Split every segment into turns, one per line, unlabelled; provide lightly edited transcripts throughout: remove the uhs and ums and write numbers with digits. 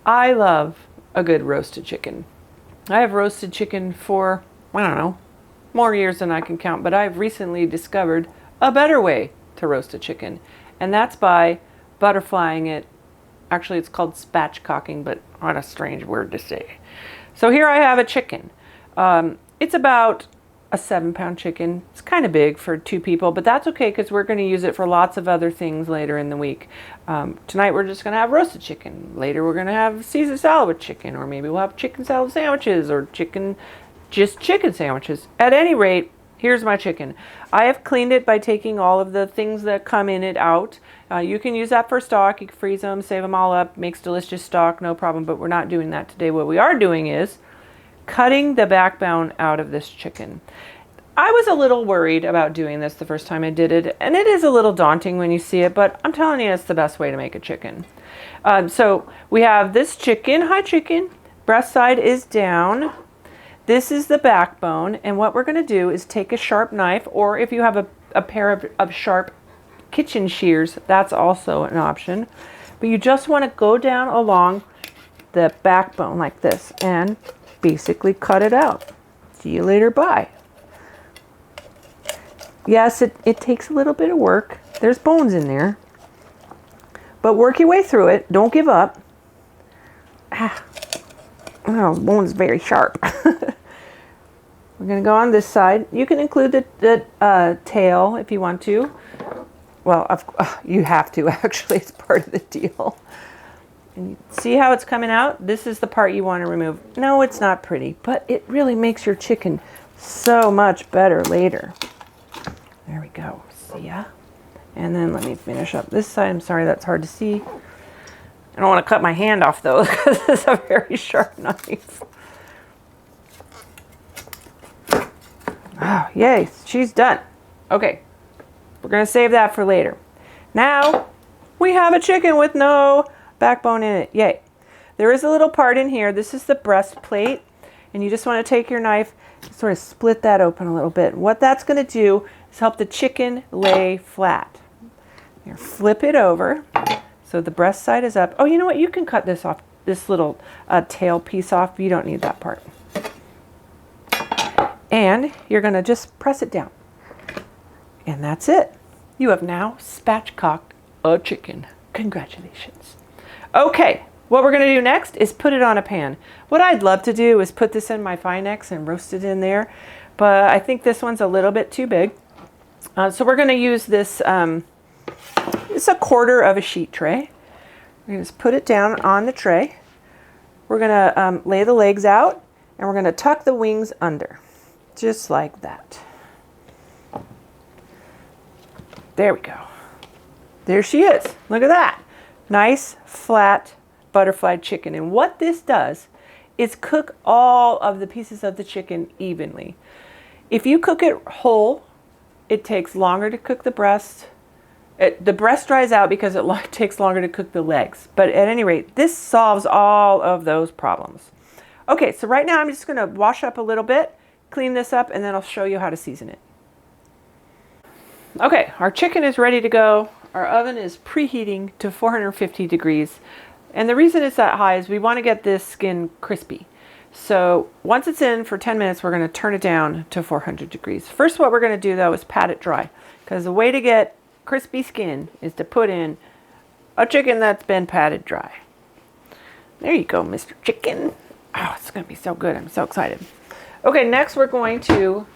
I love a good roasted chicken. I have roasted chicken for, I don't know, more years than I can count, but I've recently discovered a better way to roast a chicken, and that's by butterflying it. Actually, it's called spatchcocking, but what a strange word to say. So here I have a chicken. It's about a 7-pound chicken. It's kind of big for 2 people, but that's okay because we're going to use it for lots of other things later in the week. Tonight we're just going to have roasted chicken. Later we're going to have Caesar salad with chicken, or maybe we'll have chicken salad sandwiches, or just chicken sandwiches. At any rate, here's my chicken. I have cleaned it by taking all of the things that come in it out. You can use that for stock. You can freeze them, save them all up, makes delicious stock, no problem, but we're not doing that today. What we are doing is cutting the backbone out of this chicken. I was a little worried about doing this the first time I did it, and it is a little daunting when you see it, but I'm telling you, it's the best way to make a chicken. So we have this chicken. Hi, chicken. Breast side is down. This is the backbone, and what we're going to do is take a sharp knife, or if you have a pair of sharp kitchen shears, that's also an option. But you just want to go down along the backbone like this and basically cut it out. See you later, bye. Yes, it takes a little bit of work. There's bones in there. But work your way through it. Don't give up. Ah. Oh, the bone's very sharp. We're going to go on this side. You can include the tail if you want to. Well, you have to, actually. It's part of the deal. And you see how it's coming out? This is the part you want to remove. No, it's not pretty, but it really makes your chicken so much better later. There we go. See ya? And then let me finish up this side. I'm sorry, that's hard to see. I don't want to cut my hand off, though, because it's a very sharp knife. Oh, yay. She's done. Okay. We're going to save that for later. Now, we have a chicken with no backbone in it. Yay. There is a little part in here. This is the breastplate. And you just want to take your knife and sort of split that open a little bit. What that's going to do is help the chicken lay flat. Here, flip it over. So the breast side is up. Oh, you know what? You can cut this off, this little tail piece off. You don't need that part. And you're going to just press it down. And that's it. You have now spatchcocked a chicken. Congratulations. Okay, what we're going to do next is put it on a pan. What I'd love to do is put this in my Finex and roast it in there, but I think this one's a little bit too big. So we're going to use this, it's a quarter of a sheet tray. We're going to just put it down on the tray. We're going to lay the legs out, and we're going to tuck the wings under, just like that. There we go. There she is. Look at that. Nice, flat, butterfly chicken. And what this does is cook all of the pieces of the chicken evenly. If you cook it whole, it takes longer to cook the breast. The breast dries out because it takes longer to cook the legs. But at any rate, this solves all of those problems. Okay, so right now I'm just going to wash up a little bit, clean this up, and then I'll show you how to season it. Okay, our chicken is ready to go. Our oven is preheating to 450 degrees. And the reason it's that high is we want to get this skin crispy. So once it's in for 10 minutes, we're going to turn it down to 400 degrees. First, what we're going to do, though, is pat it dry. Because the way to get crispy skin is to put in a chicken that's been patted dry. There you go, Mr. Chicken. Oh, it's going to be so good. I'm so excited. Okay, next we're going to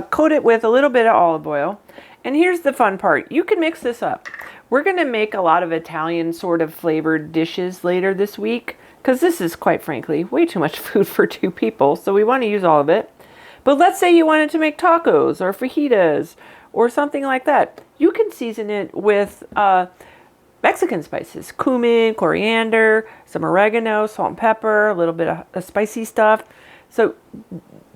coat it with a little bit of olive oil. And here's the fun part. You can mix this up. We're going to make a lot of Italian sort of flavored dishes later this week, because this is, quite frankly, way too much food for 2 people, so we want to use all of it. But let's say you wanted to make tacos or fajitas or something like that. You can season it with Mexican spices, cumin, coriander, some oregano, salt and pepper, a little bit of spicy stuff. So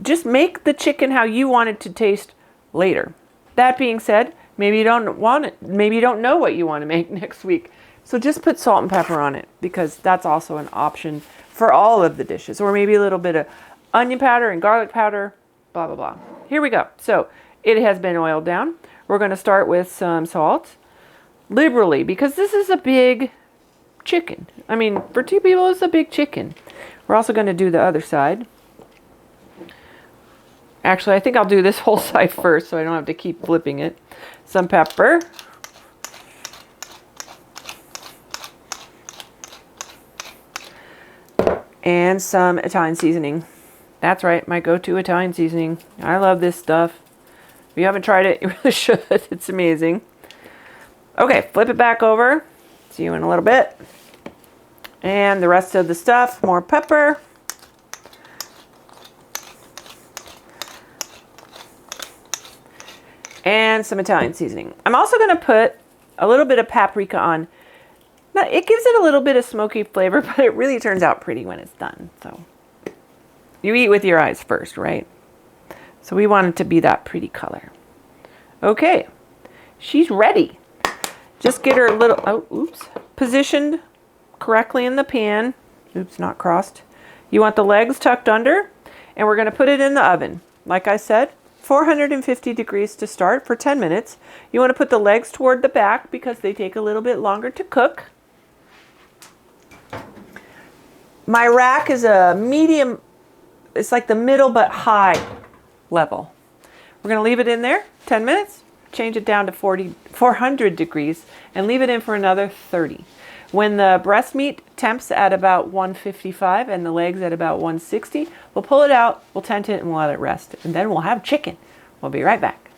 just make the chicken how you want it to taste later. That being said, maybe you don't want it. Maybe you don't know what you want to make next week. So just put salt and pepper on it, because that's also an option for all of the dishes. Or maybe a little bit of onion powder and garlic powder, blah, blah, blah. Here we go. So it has been oiled down. We're going to start with some salt, liberally, because this is a big chicken. I mean, for 2 people, it's a big chicken. We're also going to do the other side. Actually, I think I'll do this whole side first so I don't have to keep flipping it. Some pepper. And some Italian seasoning. That's right, my go-to Italian seasoning. I love this stuff. If you haven't tried it, you really should. It's amazing. Okay, flip it back over. See you in a little bit. And the rest of the stuff, more pepper. And some Italian seasoning. I'm also going to put a little bit of paprika on. Now, it gives it a little bit of smoky flavor, but it really turns out pretty when it's done. So you eat with your eyes first, right? So we want it to be that pretty color. Okay, she's ready. Just get her a little, positioned correctly in the pan. Oops, not crossed. You want the legs tucked under, and we're going to put it in the oven. Like I said, 450 degrees to start for 10 minutes. You want to put the legs toward the back because they take a little bit longer to cook. My rack is a medium, it's like the middle but high level. We're going to leave it in there 10 minutes, change it down to 400 degrees, and leave it in for another 30. When the breast meat temps at about 155 and the legs at about 160, we'll pull it out, we'll tent it, and we'll let it rest. And then we'll have chicken. We'll be right back.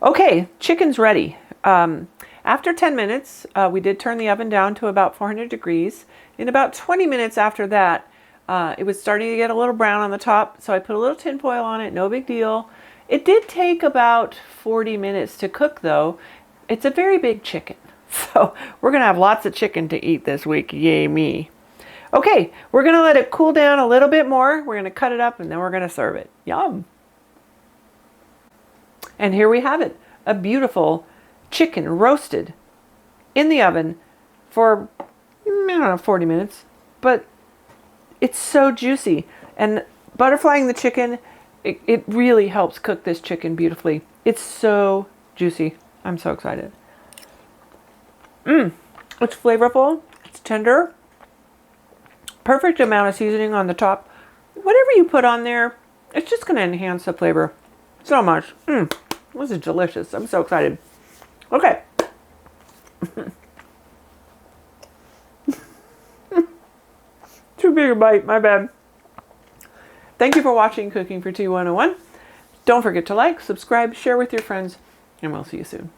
Okay, chicken's ready. After 10 minutes, we did turn the oven down to about 400 degrees. In about 20 minutes after that, it was starting to get a little brown on the top, so I put a little tin foil on it, no big deal. It did take about 40 minutes to cook, though. It's a very big chicken. So we're going to have lots of chicken to eat this week. Yay me. Okay, we're going to let it cool down a little bit more. We're going to cut it up and then we're going to serve it. Yum. And here we have it. A beautiful chicken roasted in the oven for, I don't know, 40 minutes. But it's so juicy. And butterflying the chicken, it really helps cook this chicken beautifully. It's so juicy. I'm so excited. It's flavorful, it's tender, perfect amount of seasoning on the top. Whatever you put on there, it's just going to enhance the flavor so much. This is delicious. I'm so excited. Okay. Too big a bite, my bad. Thank you for watching Cooking for Tea 101. Don't forget to like, subscribe, share with your friends, and we'll see you soon.